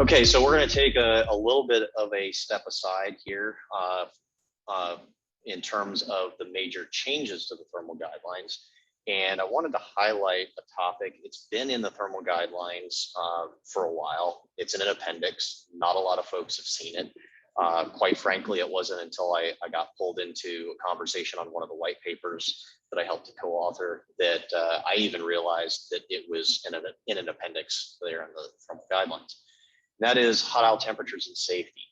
Okay, so we're going to take a little bit of a step aside here in terms of the major changes to the thermal guidelines. And I wanted to highlight a topic. It's been in the thermal guidelines for a while. It's in an appendix. Not a lot of folks have seen it. Quite frankly, it wasn't until I got pulled into a conversation on one of the white papers that I helped to co-author that I even realized that it was in an appendix there in the thermal guidelines. That is hot aisle temperatures and safety.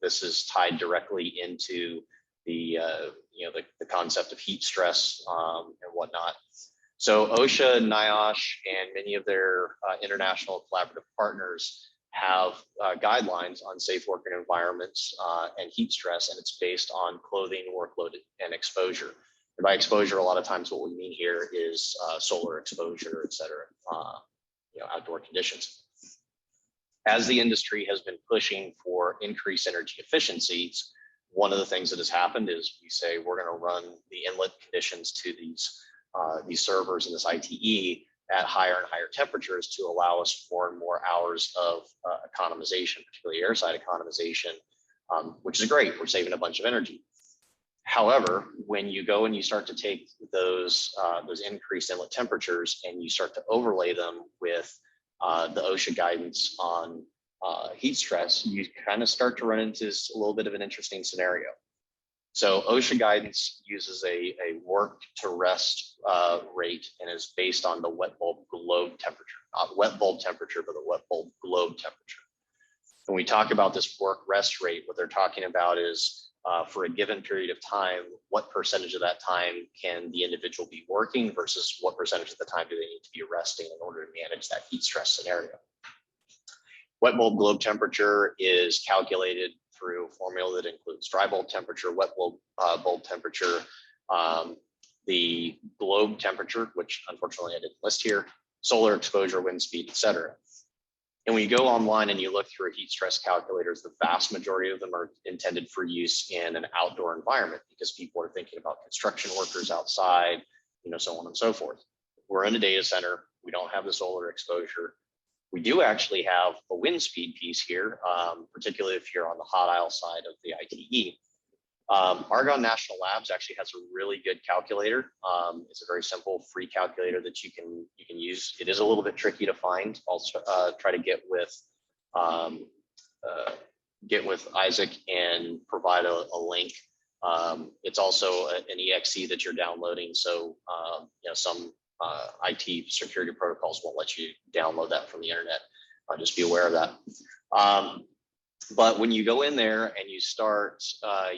This is tied directly into the concept of heat stress and whatnot. So OSHA, NIOSH, and many of their international collaborative partners have guidelines on safe working environments and heat stress, and it's based on clothing, workload, and exposure. And by exposure, a lot of times what we mean here is solar exposure, et cetera, outdoor conditions. As the industry has been pushing for increased energy efficiencies, one of the things that has happened is we say we're going to run the inlet conditions to these servers and this ITE at higher and higher temperatures to allow us more and more hours of economization, particularly airside economization, which is great. We're saving a bunch of energy. However, when you go and you start to take those increased inlet temperatures and you start to overlay them with the OSHA guidance on heat stress, you kind of start to run into a little bit of an interesting scenario. So OSHA guidance uses a work to rest rate and is based on the wet bulb globe temperature, not wet bulb temperature, but the wet bulb globe temperature. When we talk about this work rest rate, what they're talking about is for a given period of time, what percentage of that time can the individual be working versus what percentage of the time do they need to be resting in order to manage that heat stress scenario. Wet bulb globe temperature is calculated through a formula that includes dry bulb temperature, wet bulb temperature, the globe temperature, which unfortunately I didn't list here, solar exposure, wind speed, et cetera. And when you go online and you look through heat stress calculators, the vast majority of them are intended for use in an outdoor environment because people are thinking about construction workers outside, so on and so forth. We're in a data center. We don't have the solar exposure. We do actually have a wind speed piece here, particularly if you're on the hot aisle side of the ITE. Argonne National Labs actually has a really good calculator. It's a very simple free calculator that you can use. It is a little bit tricky to find. I'll try to get with Isaac and provide a link. It's also an EXE that you're downloading. So some IT security protocols won't let you download that from the internet. Just be aware of that. But when you go in there and you start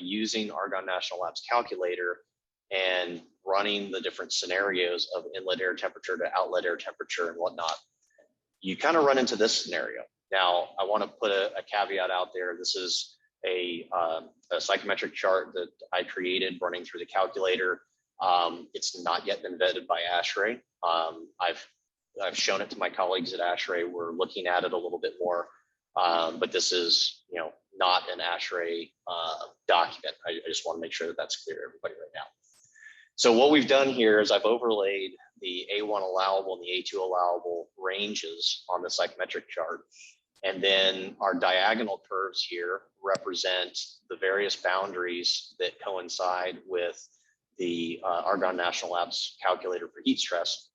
using Argonne National Labs calculator and running the different scenarios of inlet air temperature to outlet air temperature and whatnot, you kind of run into this scenario. Now, I want to put a caveat out there. This is a psychometric chart that I created running through the calculator. It's not yet been vetted by ASHRAE. I've shown it to my colleagues at ASHRAE. We're looking at it a little bit more. But this is, not an ASHRAE document. I just want to make sure that that's clear to everybody right now. So what we've done here is I've overlaid the A1 allowable and the A2 allowable ranges on the psychometric chart. And then our diagonal curves here represent the various boundaries that coincide with the Argonne National Labs calculator for heat stress.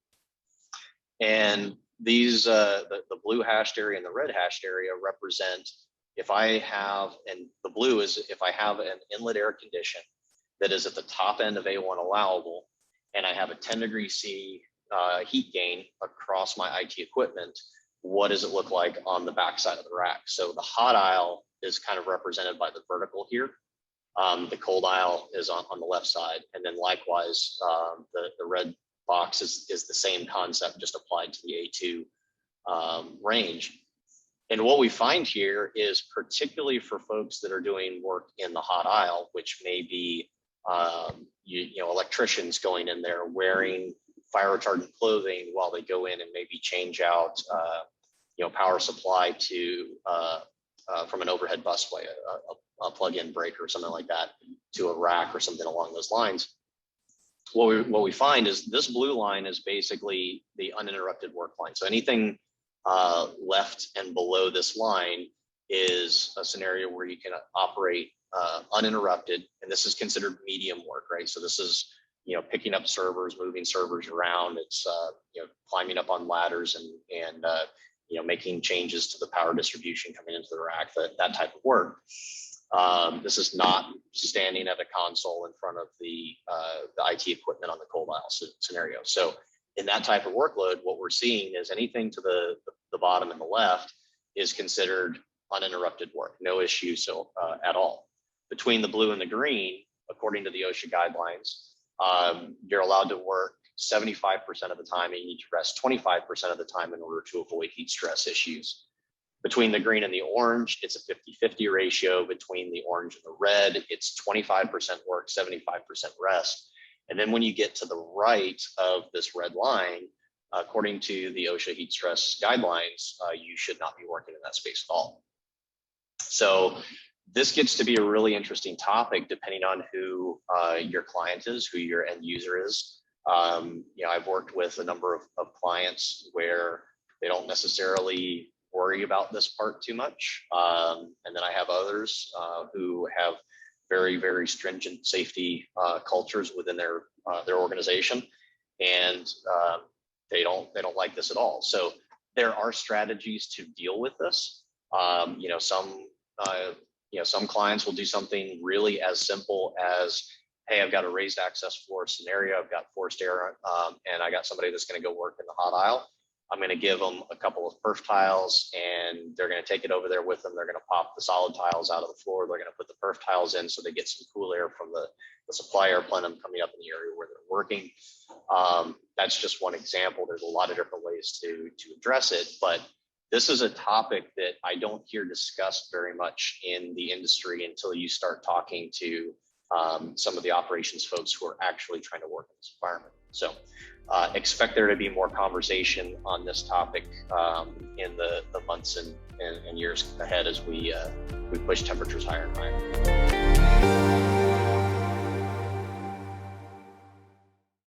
And these, the blue hashed area and the red hashed area represent if I have, and the blue is if I have an inlet air condition that is at the top end of A1 allowable, and I have a 10 degrees C heat gain across my IT equipment, what does it look like on the backside of the rack? So the hot aisle is kind of represented by the vertical here. The cold aisle is on the left side. And then likewise, the red box is the same concept, just applied to the A2 range. And what we find here is particularly for folks that are doing work in the hot aisle, which may be electricians going in there wearing fire retardant clothing while they go in and maybe change out power supply to from an overhead busway, a plug-in breaker or something like that, to a rack or something along those lines. What we find is this blue line is basically the uninterrupted work line. So anything left and below this line is a scenario where you can operate uninterrupted, and this is considered medium work, right? So this is, picking up servers, moving servers around. It's climbing up on ladders and making changes to the power distribution coming into the rack, that type of work. This is not standing at a console in front of the IT equipment on the cold aisle scenario. So in that type of workload, what we're seeing is anything to the bottom and the left is considered uninterrupted work, no issue at all. Between the blue and the green, according to the OSHA guidelines, you're allowed to work 75% of the time, and you need to rest 25% of the time in order to avoid heat stress issues. Between the green and the orange, it's a 50-50 ratio. Between the orange and the red, it's 25% work, 75% rest. And then when you get to the right of this red line, according to the OSHA heat stress guidelines, you should not be working in that space at all. So this gets to be a really interesting topic depending on who your client is, who your end user is. I've worked with a number of clients where they don't necessarily worry about this part too much. And then I have others who have very, very stringent safety cultures within their organization, and they don't like this at all. So there are strategies to deal with this. Some clients will do something really as simple as, hey, I've got a raised access floor scenario, I've got forced air, and I got somebody that's going to go work in the hot aisle. I'm going to give them a couple of perf tiles, and they're going to take it over there with them. They're going to pop the solid tiles out of the floor. They're going to put the perf tiles in so they get some cool air from the supply air plenum coming up in the area where they're working. That's just one example. There's a lot of different ways to address it, but this is a topic that I don't hear discussed very much in the industry until you start talking to some of the operations folks who are actually trying to work in this environment. So expect there to be more conversation on this topic in the months and years ahead as we push temperatures higher and higher.